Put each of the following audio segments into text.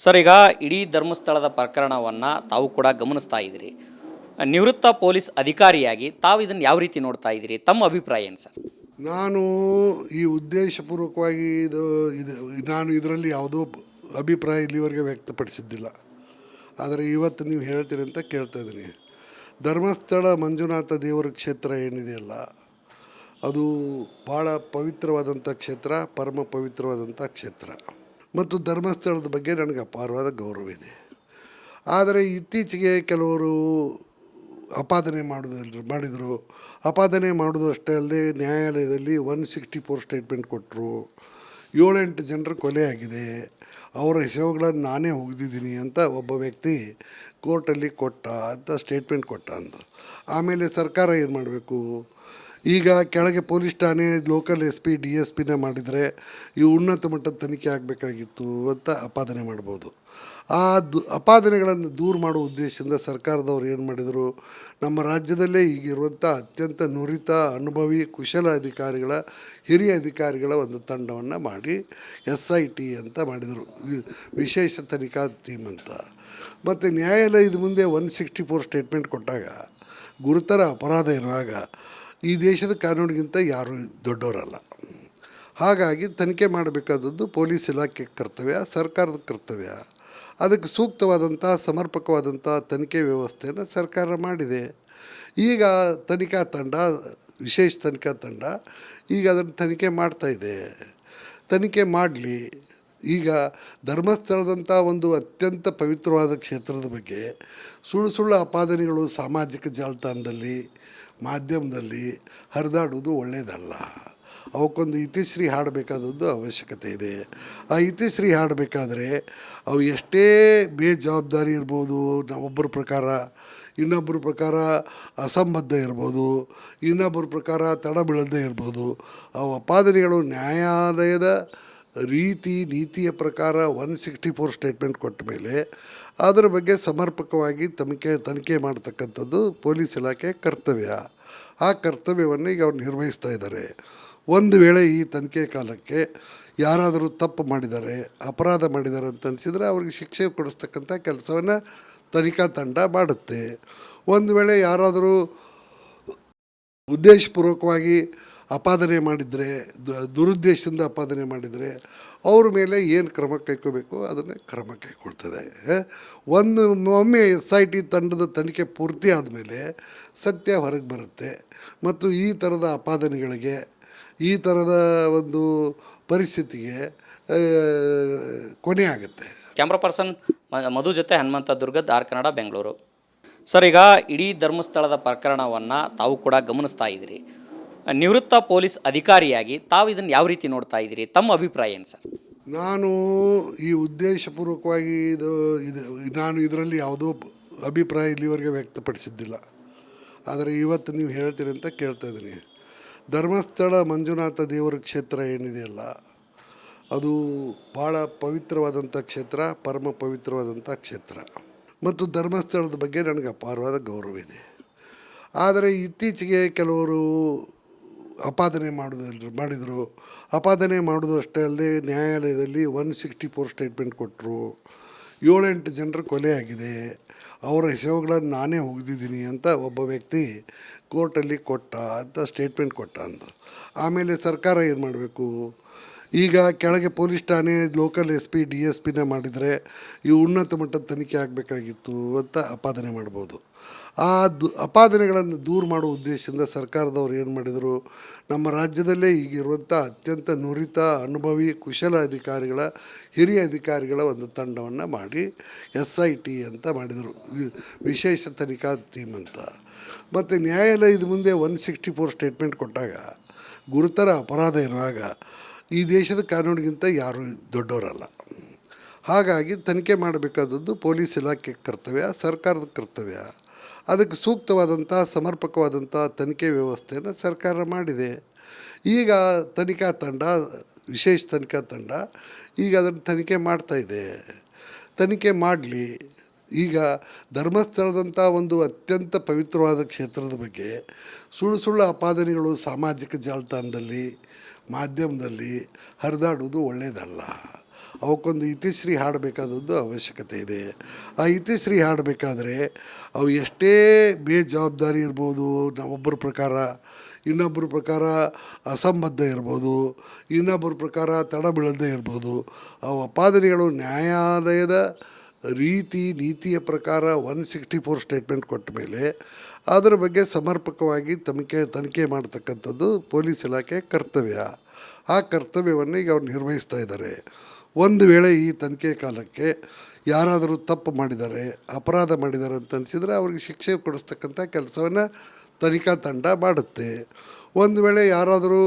Sir, ಈಗ ಇಡೀ ಧರ್ಮಸ್ಥಳದ ಪ್ರಕರಣವನ್ನು ತಾವು ಕೂಡ ಗಮನಿಸ್ತಾ ಇದ್ದೀರಿ. ನಿವೃತ್ತ ಪೊಲೀಸ್ ಅಧಿಕಾರಿಯಾಗಿ ತಾವು ಇದನ್ನು ಯಾವ ರೀತಿ ನೋಡ್ತಾ ಇದ್ದೀರಿ? ತಮ್ಮ ಅಭಿಪ್ರಾಯ ಏನು ಸರ್? ನಾನು ಈ ಉದ್ದೇಶಪೂರ್ವಕವಾಗಿ ನಾನು ಇದರಲ್ಲಿ ಯಾವುದೋ ಅಭಿಪ್ರಾಯ ಇಲ್ಲಿವರೆಗೆ ವ್ಯಕ್ತಪಡಿಸಿದ್ದಿಲ್ಲ. ಆದರೆ ಇವತ್ತು ನೀವು ಹೇಳ್ತೀರಿ ಅಂತ ಕೇಳ್ತಾ ಇದ್ದೀನಿ. ಧರ್ಮಸ್ಥಳ ಮಂಜುನಾಥ ದೇವರ ಕ್ಷೇತ್ರ ಏನಿದೆಯಲ್ಲ, ಅದು ಭಾಳ ಪವಿತ್ರವಾದಂಥ ಕ್ಷೇತ್ರ, ಪರಮ ಪವಿತ್ರವಾದಂಥ ಕ್ಷೇತ್ರ. ಮತ್ತು ಧರ್ಮಸ್ಥಳದ ಬಗ್ಗೆ ನನಗೆ ಅಪಾರವಾದ ಗೌರವ ಇದೆ. ಆದರೆ ಇತ್ತೀಚೆಗೆ ಕೆಲವರು ಆಪಾದನೆ ಮಾಡಿದರು. ಆಪಾದನೆ ಮಾಡೋದು ಅಷ್ಟೇ ಅಲ್ಲದೆ ನ್ಯಾಯಾಲಯದಲ್ಲಿ 164 ಸ್ಟೇಟ್ಮೆಂಟ್ ಕೊಟ್ಟರು. 7-8 ಜನರ ಕೊಲೆ ಆಗಿದೆ, ಅವರ ಹೆಸರುಗಳನ್ನು ನಾನೇ ಹೋಗಿದ್ದೀನಿ ಅಂತ ಒಬ್ಬ ವ್ಯಕ್ತಿ ಕೋರ್ಟಲ್ಲಿ ಕೊಟ್ಟ ಅಂತ ಸ್ಟೇಟ್ಮೆಂಟ್ ಕೊಟ್ಟ ಅಂದರು. ಆಮೇಲೆ ಸರ್ಕಾರ ಏನು ಮಾಡಬೇಕು? ಈಗ ಕೆಳಗೆ ಪೊಲೀಸ್ ಠಾಣೆ ಲೋಕಲ್ SP DSPನೇ ಮಾಡಿದರೆ ಈ ಉನ್ನತ ಮಟ್ಟದ ತನಿಖೆ ಆಗಬೇಕಾಗಿತ್ತು ಅಂತ ಆಪಾದನೆ ಮಾಡ್ಬೋದು. ಆ ಆಪಾದನೆಗಳನ್ನು ದೂರ ಮಾಡೋ ಉದ್ದೇಶದಿಂದ ಸರ್ಕಾರದವ್ರು ಏನು ಮಾಡಿದರು? ನಮ್ಮ ರಾಜ್ಯದಲ್ಲೇ ಈಗಿರುವಂಥ ಅತ್ಯಂತ ನುರಿತ ಅನುಭವಿ ಕುಶಲ ಅಧಿಕಾರಿಗಳ ಹಿರಿಯ ಅಧಿಕಾರಿಗಳ ಒಂದು ತಂಡವನ್ನು ಮಾಡಿ SIT ಅಂತ ಮಾಡಿದರು, ವಿಶೇಷ ತನಿಖಾ ಟೀಮ್ ಅಂತ. ಮತ್ತು ನ್ಯಾಯಾಲಯದ ಮುಂದೆ 164 ಸ್ಟೇಟ್ಮೆಂಟ್ ಕೊಟ್ಟಾಗ, ಗುರುತರ ಅಪರಾಧ ಇರುವಾಗ ಈ ದೇಶದ ಕಾನೂನಿಗಿಂತ ಯಾರೂ ದೊಡ್ಡವರಲ್ಲ. ಹಾಗಾಗಿ ತನಿಖೆ ಮಾಡಬೇಕಾದದ್ದು ಪೊಲೀಸ್ ಇಲಾಖೆ ಕರ್ತವ್ಯ, ಸರ್ಕಾರದ ಕರ್ತವ್ಯ. ಅದಕ್ಕೆ ಸೂಕ್ತವಾದಂಥ ಸಮರ್ಪಕವಾದಂಥ ತನಿಖೆ ವ್ಯವಸ್ಥೆಯನ್ನು ಸರ್ಕಾರ ಮಾಡಿದೆ. ಈಗ ತನಿಖಾ ತಂಡ, ವಿಶೇಷ ತನಿಖಾ ತಂಡ ಈಗ ಅದನ್ನು ತನಿಖೆ ಮಾಡ್ತಾಯಿದೆ. ತನಿಖೆ ಮಾಡಲಿ. ಈಗ ಧರ್ಮಸ್ಥಳದಂಥ ಒಂದು ಅತ್ಯಂತ ಪವಿತ್ರವಾದ ಕ್ಷೇತ್ರದ ಬಗ್ಗೆ ಸುಳ್ಳು ಆಪಾದನೆಗಳು ಸಾಮಾಜಿಕ ಜಾಲತಾಣದಲ್ಲಿ, ಮಾಧ್ಯಮದಲ್ಲಿ ಹರಿದಾಡುವುದು ಒಳ್ಳೆಯದಲ್ಲ. ಅವಕ್ಕೊಂದು ಇತಿಶ್ರೀ ಹಾಡಬೇಕಾದದ್ದು ಅವಶ್ಯಕತೆ ಇದೆ. ಆ ಇತಿಶ್ರೀ ಹಾಡಬೇಕಾದ್ರೆ ಅವು ಎಷ್ಟೇ ಬೇಜವಾಬ್ದಾರಿ ಇರ್ಬೋದು, ಒಬ್ಬರ ಪ್ರಕಾರ, ಇನ್ನೊಬ್ಬರ ಪ್ರಕಾರ ಅಸಂಬದ್ಧ ಇರ್ಬೋದು, ಇನ್ನೊಬ್ಬರ ಪ್ರಕಾರ ತಡಬೀಳದೇ ಇರ್ಬೋದು. ಅವು ಆಪಾದನೆಗಳು ನ್ಯಾಯಾಲಯದ ನೀತಿಯ ಪ್ರಕಾರ 164 ಸ್ಟೇಟ್ಮೆಂಟ್ ಕೊಟ್ಟ ಮೇಲೆ ಅದರ ಬಗ್ಗೆ ಸಮರ್ಪಕವಾಗಿ ತನಿಖೆ ಮಾಡ್ತಕ್ಕಂಥದ್ದು ಪೊಲೀಸ್ ಇಲಾಖೆ ಕರ್ತವ್ಯ. ಆ ಕರ್ತವ್ಯವನ್ನು ಈಗ ಅವ್ರು ನಿರ್ವಹಿಸ್ತಾ ಇದ್ದಾರೆ. ಒಂದು ವೇಳೆ ಈ ತನಿಖೆ ಕಾಲಕ್ಕೆ ಯಾರಾದರೂ ತಪ್ಪು ಮಾಡಿದ್ದಾರೆ, ಅಪರಾಧ ಮಾಡಿದ್ದಾರೆ ಅಂತ ಅನಿಸಿದರೆ ಅವ್ರಿಗೆ ಶಿಕ್ಷೆ ಕೊಡಿಸ್ತಕ್ಕಂಥ ಕೆಲಸವನ್ನು ತನಿಖಾ ತಂಡ ಮಾಡುತ್ತೆ. ಒಂದು ವೇಳೆ ಯಾರಾದರೂ ಉದ್ದೇಶಪೂರ್ವಕವಾಗಿ ಆಪಾದನೆ ಮಾಡಿದರೆ, ದುರುದ್ದೇಶದಿಂದ ಆಪಾದನೆ ಮಾಡಿದರೆ ಅವ್ರ ಮೇಲೆ ಏನು ಕ್ರಮ ಕೈಗೊಳ್ಳಬೇಕು ಅದನ್ನೇ ಕ್ರಮ ಕೈಗೊಳ್ತದೆ. ಒಮ್ಮೆ SIT ತಂಡದ ತನಿಖೆ ಪೂರ್ತಿ ಆದಮೇಲೆ ಸತ್ಯ ಹೊರಗೆ ಬರುತ್ತೆ ಮತ್ತು ಈ ಥರದ ಆಪಾದನೆಗಳಿಗೆ, ಈ ಥರದ ಒಂದು ಪರಿಸ್ಥಿತಿಗೆ ಕೊನೆ ಆಗುತ್ತೆ. ಕ್ಯಾಮ್ರಾ ಪರ್ಸನ್ ಮಧು ಜೊತೆ ಹನುಮಂತ ದುರ್ಗದ್, ಆರ್ ಕನ್ನಡ, ಬೆಂಗಳೂರು. ಸರ್, ಈಗ ಇಡೀ ಧರ್ಮಸ್ಥಳದ ಪ್ರಕರಣವನ್ನು ತಾವು ಕೂಡ ಗಮನಿಸ್ತಾ ಇದ್ದೀರಿ. ನಿವೃತ್ತ ಪೊಲೀಸ್ ಅಧಿಕಾರಿಯಾಗಿ ತಾವು ಇದನ್ನು ಯಾವ ರೀತಿ ನೋಡ್ತಾ ಇದ್ದೀರಿ? ತಮ್ಮ ಅಭಿಪ್ರಾಯ ಏನು ಸರ್? ನಾನು ಈ ಉದ್ದೇಶಪೂರ್ವಕವಾಗಿ ನಾನು ಇದರಲ್ಲಿ ಯಾವುದೋ ಅಭಿಪ್ರಾಯ ಇಲ್ಲಿವರೆಗೆ ವ್ಯಕ್ತಪಡಿಸಿದ್ದಿಲ್ಲ. ಆದರೆ ಇವತ್ತು ನೀವು ಹೇಳ್ತೀರಿ ಅಂತ ಕೇಳ್ತಾ ಇದ್ದೀನಿ. ಧರ್ಮಸ್ಥಳ ಮಂಜುನಾಥ ದೇವರ ಕ್ಷೇತ್ರ ಏನಿದೆಯಲ್ಲ, ಅದು ಭಾಳ ಪವಿತ್ರವಾದಂಥ ಕ್ಷೇತ್ರ, ಪರಮ ಪವಿತ್ರವಾದಂಥ ಕ್ಷೇತ್ರ. ಮತ್ತು ಧರ್ಮಸ್ಥಳದ ಬಗ್ಗೆ ನನಗೆ ಅಪಾರವಾದ ಗೌರವ ಇದೆ. ಆದರೆ ಇತ್ತೀಚೆಗೆ ಕೆಲವರು ಆಪಾದನೆ ಮಾಡಿದರು. ಆಪಾದನೆ ಮಾಡೋದು ಅಷ್ಟೇ ಅಲ್ಲದೆ ನ್ಯಾಯಾಲಯದಲ್ಲಿ 164 ಸ್ಟೇಟ್ಮೆಂಟ್ ಕೊಟ್ಟರು. 7-8 ಜನರ ಕೊಲೆ ಆಗಿದೆ, ಅವರ ಹೆಸರುಗಳನ್ನು ನಾನೇ ಹೋಗಿದ್ದೀನಿ ಅಂತ ಒಬ್ಬ ವ್ಯಕ್ತಿ ಕೋರ್ಟಲ್ಲಿ ಕೊಟ್ಟ ಅಂತ ಸ್ಟೇಟ್ಮೆಂಟ್ ಕೊಟ್ಟ ಅಂದರು. ಆಮೇಲೆ ಸರ್ಕಾರ ಏನು ಮಾಡಬೇಕು? ಈಗ ಕೆಳಗೆ ಪೊಲೀಸ್ ಠಾಣೆ ಲೋಕಲ್ SP DSPನೇ ಮಾಡಿದರೆ ಈ ಉನ್ನತ ಮಟ್ಟದ ತನಿಖೆ ಆಗಬೇಕಾಗಿತ್ತು ಅಂತ ಆಪಾದನೆ ಮಾಡ್ಬೋದು. ಆ ಆಪಾದನೆಗಳನ್ನು ದೂರ ಮಾಡೋ ಉದ್ದೇಶದಿಂದ ಸರ್ಕಾರದವ್ರು ಏನು ಮಾಡಿದರು? ನಮ್ಮ ರಾಜ್ಯದಲ್ಲೇ ಈಗಿರುವಂಥ ಅತ್ಯಂತ ನುರಿತ ಅನುಭವಿ ಕುಶಲ ಅಧಿಕಾರಿಗಳ ಹಿರಿಯ ಅಧಿಕಾರಿಗಳ ಒಂದು ತಂಡವನ್ನು ಮಾಡಿ SIT ಅಂತ ಮಾಡಿದರು, ವಿಶೇಷ ತನಿಖಾ ಟೀಮ್ ಅಂತ. ಮತ್ತು ನ್ಯಾಯಾಲಯದ ಮುಂದೆ 164 ಸ್ಟೇಟ್ಮೆಂಟ್ ಕೊಟ್ಟಾಗ, ಗುರುತರ ಅಪರಾಧ ಇರುವಾಗ ಈ ದೇಶದ ಕಾನೂನಿಗಿಂತ ಯಾರೂ ದೊಡ್ಡವರಲ್ಲ. ಹಾಗಾಗಿ ತನಿಖೆ ಮಾಡಬೇಕಾದದ್ದು ಪೊಲೀಸ್ ಇಲಾಖೆ ಕರ್ತವ್ಯ, ಸರ್ಕಾರದ ಕರ್ತವ್ಯ. ಅದಕ್ಕೆ ಸೂಕ್ತವಾದಂಥ ಸಮರ್ಪಕವಾದಂಥ ತನಿಖೆ ವ್ಯವಸ್ಥೆಯನ್ನು ಸರ್ಕಾರ ಮಾಡಿದೆ. ಈಗ ತನಿಖಾ ತಂಡ, ವಿಶೇಷ ತನಿಖಾ ತಂಡ ಈಗ ಅದನ್ನು ತನಿಖೆ ಮಾಡ್ತಾಯಿದೆ. ತನಿಖೆ ಮಾಡಲಿ. ಈಗ ಧರ್ಮಸ್ಥಳದಂಥ ಒಂದು ಅತ್ಯಂತ ಪವಿತ್ರವಾದ ಕ್ಷೇತ್ರದ ಬಗ್ಗೆ ಸುಳ್ಳು ಆಪಾದನೆಗಳು ಸಾಮಾಜಿಕ ಜಾಲತಾಣದಲ್ಲಿ, ಮಾಧ್ಯಮದಲ್ಲಿ ಹರಿದಾಡುವುದು ಒಳ್ಳೆಯದಲ್ಲ. ಅವಕ್ಕೊಂದು ಇತಿಶ್ರೀ ಹಾಡಬೇಕಾದದ್ದು ಅವಶ್ಯಕತೆ ಇದೆ. ಆ ಇತಿಶ್ರೀ ಹಾಡಬೇಕಾದ್ರೆ ಅವು ಎಷ್ಟೇ ಬೇಜವಾಬ್ದಾರಿ ಇರ್ಬೋದು, ಒಬ್ಬರ ಪ್ರಕಾರ ಇನ್ನೊಬ್ಬರ ಪ್ರಕಾರ ಅಸಂಬದ್ಧ ಇರ್ಬೋದು, ಇನ್ನೊಬ್ಬರ ಪ್ರಕಾರ ತಡ ಬೀಳದೇ ಇರ್ಬೋದು. ಅವು ಅಪಾದನೆಗಳು ನ್ಯಾಯಾಲಯದ ನೀತಿಯ ಪ್ರಕಾರ 164 ಸ್ಟೇಟ್ಮೆಂಟ್ ಕೊಟ್ಟ ಮೇಲೆ ಅದರ ಬಗ್ಗೆ ಸಮರ್ಪಕವಾಗಿ ತನಿಖೆ ಮಾಡ್ತಕ್ಕಂಥದ್ದು ಪೊಲೀಸ್ ಇಲಾಖೆ ಕರ್ತವ್ಯ. ಆ ಕರ್ತವ್ಯವನ್ನು ಈಗ ಅವ್ರು ನಿರ್ವಹಿಸ್ತಾ ಇದ್ದಾರೆ. ಒಂದು ವೇಳೆ ಈ ತನಿಖೆ ಕಾಲಕ್ಕೆ ಯಾರಾದರೂ ತಪ್ಪು ಮಾಡಿದ್ದಾರೆ, ಅಪರಾಧ ಮಾಡಿದ್ದಾರೆ ಅಂತ ಅನಿಸಿದರೆ ಅವ್ರಿಗೆ ಶಿಕ್ಷೆ ಕೊಡಿಸ್ತಕ್ಕಂಥ ಕೆಲಸವನ್ನು ತನಿಖಾ ತಂಡ ಮಾಡುತ್ತೆ. ಒಂದು ವೇಳೆ ಯಾರಾದರೂ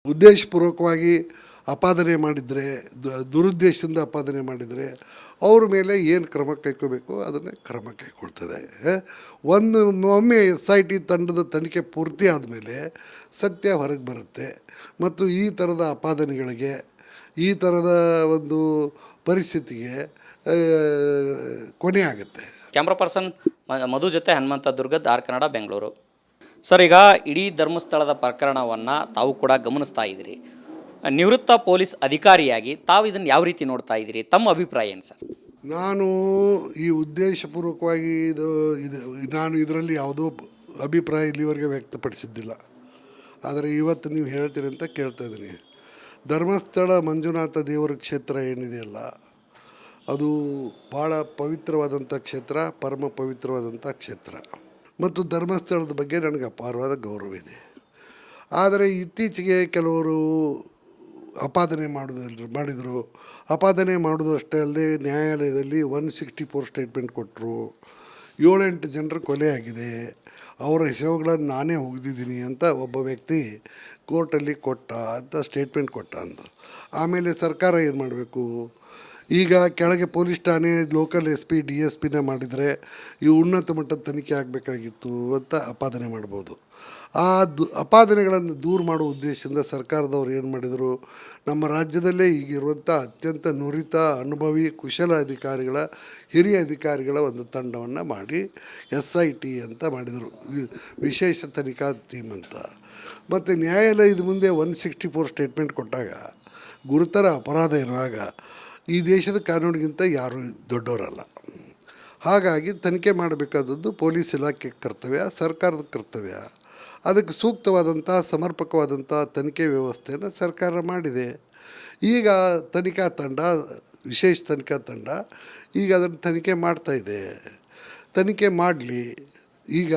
ಉದ್ದೇಶಪೂರ್ವಕವಾಗಿ ಅಪಾದನೆ ಮಾಡಿದರೆ, ದುರುದ್ದೇಶದಿಂದ ಅಪಾದನೆ ಮಾಡಿದರೆ ಅವ್ರ ಮೇಲೆ ಏನು ಕ್ರಮ ಕೈಗೊಳ್ಳಬೇಕು ಅದನ್ನು ಕ್ರಮ ಕೈಗೊಳ್ತದೆ. ಒಮ್ಮೆ SIT ತಂಡದ ತನಿಖೆ ಪೂರ್ತಿ ಆದಮೇಲೆ ಸತ್ಯ ಹೊರಗೆ ಬರುತ್ತೆ ಮತ್ತು ಈ ಥರದ ಅಪಾದನೆಗಳಿಗೆ, ಈ ಥರದ ಒಂದು ಪರಿಸ್ಥಿತಿಗೆ ಕೊನೆ ಆಗುತ್ತೆ. ಕ್ಯಾಮ್ರಾ ಪರ್ಸನ್ ಮಧು ಜೊತೆ ಹನುಮಂತ ದುರ್ಗದ್ ಆರ್ ಕನ್ನಡ ಬೆಂಗಳೂರು. ಸರ್, ಈಗ ಇಡೀ ಧರ್ಮಸ್ಥಳದ ಪ್ರಕರಣವನ್ನು ತಾವು ಕೂಡ ಗಮನಿಸ್ತಾ ಇದ್ದೀರಿ. ನಿವೃತ್ತ ಪೊಲೀಸ್ ಅಧಿಕಾರಿಯಾಗಿ ತಾವು ಇದನ್ನು ಯಾವ ರೀತಿ ನೋಡ್ತಾ ಇದ್ದೀರಿ? ತಮ್ಮ ಅಭಿಪ್ರಾಯ ಏನು ಸರ್? ನಾನು ಈ ಉದ್ದೇಶಪೂರ್ವಕವಾಗಿ ನಾನು ಇದರಲ್ಲಿ ಯಾವುದೋ ಅಭಿಪ್ರಾಯ ಇಲ್ಲಿವರೆಗೆ ವ್ಯಕ್ತಪಡಿಸಿದ್ದಿಲ್ಲ. ಆದರೆ ಇವತ್ತು ನೀವು ಹೇಳ್ತೀರಿ ಅಂತ ಕೇಳ್ತಾ ಇದ್ದೀನಿ. ಧರ್ಮಸ್ಥಳ ಮಂಜುನಾಥ ದೇವರ ಕ್ಷೇತ್ರ ಏನಿದೆಯಲ್ಲ, ಅದು ಭಾಳ ಪವಿತ್ರವಾದಂಥ ಕ್ಷೇತ್ರ, ಪರಮ ಪವಿತ್ರವಾದಂಥ ಕ್ಷೇತ್ರ ಮತ್ತು ಧರ್ಮಸ್ಥಳದ ಬಗ್ಗೆ ನನಗೆ ಅಪಾರವಾದ ಗೌರವ ಇದೆ. ಆದರೆ ಇತ್ತೀಚೆಗೆ ಕೆಲವರು ಅಪಾದನೆ ಮಾಡಿದರು. ಅಪಾದನೆ ಮಾಡೋದು ಅಷ್ಟೇ ಅಲ್ಲದೆ ನ್ಯಾಯಾಲಯದಲ್ಲಿ 164 ಸ್ಟೇಟ್ಮೆಂಟ್ ಕೊಟ್ಟರು. 7-8 ಜನರ ಕೊಲೆ ಆಗಿದೆ, ಅವರ ಶವಗಳನ್ನು ನಾನೇ ಹೋಗಿದ್ದೀನಿ ಅಂತ ಒಬ್ಬ ವ್ಯಕ್ತಿ ಕೋರ್ಟಲ್ಲಿ ಕೊಟ್ಟ ಅಂತ ಸ್ಟೇಟ್ಮೆಂಟ್ ಕೊಟ್ಟ ಅಂದರು. ಆಮೇಲೆ ಸರ್ಕಾರ ಏನು ಮಾಡಬೇಕು? ಈಗ ಕೆಳಗೆ ಪೊಲೀಸ್ ಠಾಣೆ ಲೋಕಲ್ SP DSPನ ಮಾಡಿದರೆ ಈ ಉನ್ನತ ಮಟ್ಟದ ತನಿಖೆ ಆಗಬೇಕಾಗಿತ್ತು ಅಂತ ಅಪಾದನೆ ಮಾಡ್ಬೋದು. ಆ ಅಪಾದನೆಗಳನ್ನು ದೂರ ಮಾಡುವ ಉದ್ದೇಶದಿಂದ ಸರ್ಕಾರದವ್ರು ಏನು ಮಾಡಿದರು, ನಮ್ಮ ರಾಜ್ಯದಲ್ಲೇ ಈಗಿರುವಂಥ ಅತ್ಯಂತ ನುರಿತ ಅನುಭವಿ ಕುಶಲ ಅಧಿಕಾರಿಗಳ, ಹಿರಿಯ ಅಧಿಕಾರಿಗಳ ಒಂದು ತಂಡವನ್ನು ಮಾಡಿ SIT ಅಂತ ಮಾಡಿದರು, ವಿಶೇಷ ತನಿಖಾ ಟೀಮ್ ಅಂತ. ಮತ್ತು ನ್ಯಾಯಾಲಯದ ಮುಂದೆ 164 ಸ್ಟೇಟ್ಮೆಂಟ್ ಕೊಟ್ಟಾಗ, ಗುರುತರ ಅಪರಾಧ ಇರುವಾಗ ಈ ದೇಶದ ಕಾನೂನಿಗಿಂತ ಯಾರೂ ದೊಡ್ಡವರಲ್ಲ. ಹಾಗಾಗಿ ತನಿಖೆ ಮಾಡಬೇಕಾದದ್ದು ಪೊಲೀಸ್ ಇಲಾಖೆ ಕರ್ತವ್ಯ, ಸರ್ಕಾರದ ಕರ್ತವ್ಯ. ಅದಕ್ಕೆ ಸೂಕ್ತವಾದಂಥ ಸಮರ್ಪಕವಾದಂಥ ತನಿಖೆ ವ್ಯವಸ್ಥೆಯನ್ನು ಸರ್ಕಾರ ಮಾಡಿದೆ. ಈಗ ತನಿಖಾ ತಂಡ, ವಿಶೇಷ ತನಿಖಾ ತಂಡ ಈಗ ಅದನ್ನು ತನಿಖೆ ಮಾಡ್ತಾಯಿದೆ. ತನಿಖೆ ಮಾಡಲಿ. ಈಗ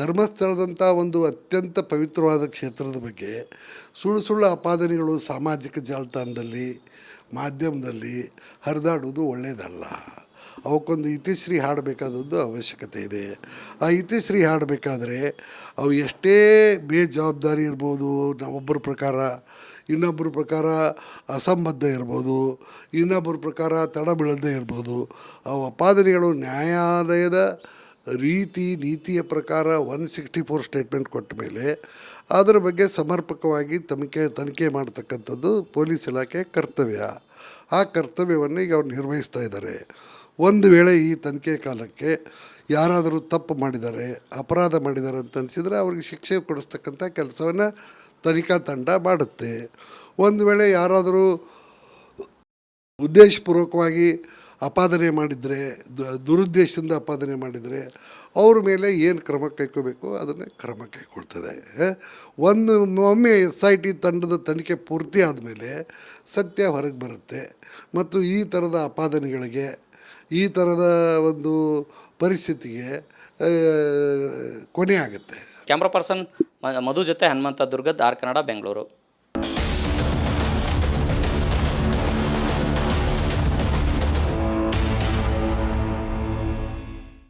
ಧರ್ಮಸ್ಥಳದಂಥ ಒಂದು ಅತ್ಯಂತ ಪವಿತ್ರವಾದ ಕ್ಷೇತ್ರದ ಬಗ್ಗೆ ಸುಳ್ಳು ಅಪಾದನೆಗಳು ಸಾಮಾಜಿಕ ಜಾಲತಾಣದಲ್ಲಿ, ಮಾಧ್ಯಮದಲ್ಲಿ ಹರಿದಾಡುವುದು ಒಳ್ಳೆಯದಲ್ಲ. ಅವಕ್ಕೊಂದು ಇತಿಶ್ರೀ ಹಾಡಬೇಕಾದದ್ದು ಅವಶ್ಯಕತೆ ಇದೆ. ಆ ಇತಿಶ್ರೀ ಹಾಡಬೇಕಾದ್ರೆ ಅವು ಎಷ್ಟೇ ಬೇಜವಾಬ್ದಾರಿ ಇರ್ಬೋದು, ಒಬ್ಬರ ಪ್ರಕಾರ ಇನ್ನೊಬ್ಬರ ಪ್ರಕಾರ ಅಸಂಬದ್ಧ ಇರ್ಬೋದು, ಇನ್ನೊಬ್ಬರ ಪ್ರಕಾರ ತಡ ಬೀಳದೇ ಇರ್ಬೋದು. ಅವು ಅಪಾದನೆಗಳು ನ್ಯಾಯಾಲಯದ ನೀತಿಯ ಪ್ರಕಾರ 164 ಸ್ಟೇಟ್ಮೆಂಟ್ ಕೊಟ್ಟ ಮೇಲೆ ಅದರ ಬಗ್ಗೆ ಸಮರ್ಪಕವಾಗಿ ತನಿಖೆ ಮಾಡ್ತಕ್ಕಂಥದ್ದು ಪೊಲೀಸ್ ಇಲಾಖೆ ಕರ್ತವ್ಯ. ಆ ಕರ್ತವ್ಯವನ್ನು ಈಗ ಅವ್ರು ನಿರ್ವಹಿಸ್ತಾ ಇದ್ದಾರೆ. ಒಂದು ವೇಳೆ ಈ ತನಿಖೆ ಕಾಲಕ್ಕೆ ಯಾರಾದರೂ ತಪ್ಪು ಮಾಡಿದ್ದಾರೆ, ಅಪರಾಧ ಮಾಡಿದ್ದಾರೆ ಅಂತ ಅನಿಸಿದರೆ ಅವ್ರಿಗೆ ಶಿಕ್ಷೆ ಕೊಡಿಸ್ತಕ್ಕಂಥ ಕೆಲಸವನ್ನು ತನಿಖಾ ತಂಡ ಮಾಡುತ್ತೆ. ಒಂದು ವೇಳೆ ಯಾರಾದರೂ ಉದ್ದೇಶಪೂರ್ವಕವಾಗಿ ಅಪಾದನೆ ಮಾಡಿದರೆ, ದುರುದ್ದೇಶದಿಂದ ಅಪಾದನೆ ಮಾಡಿದರೆ ಅವ್ರ ಮೇಲೆ ಏನು ಕ್ರಮ ಕೈಗೊಳ್ಳಬೇಕು ಅದನ್ನು ಕ್ರಮ ಕೈಗೊಳ್ತದೆ. ಒಮ್ಮೆ SIT ತಂಡದ ತನಿಖೆ ಪೂರ್ತಿ ಆದಮೇಲೆ ಸತ್ಯ ಹೊರಗೆ ಬರುತ್ತೆ ಮತ್ತು ಈ ಥರದ ಅಪಾದನೆಗಳಿಗೆ, ಈ ಥರದ ಒಂದು ಪರಿಸ್ಥಿತಿಗೆ ಕೊನೆ ಆಗುತ್ತೆ. ಕ್ಯಾಮ್ರಾ ಪರ್ಸನ್ ಮಧು ಜೊತೆ ಹನುಮಂತ ದುರ್ಗದ್ ಆರ್ ಕನ್ನಡ ಬೆಂಗಳೂರು.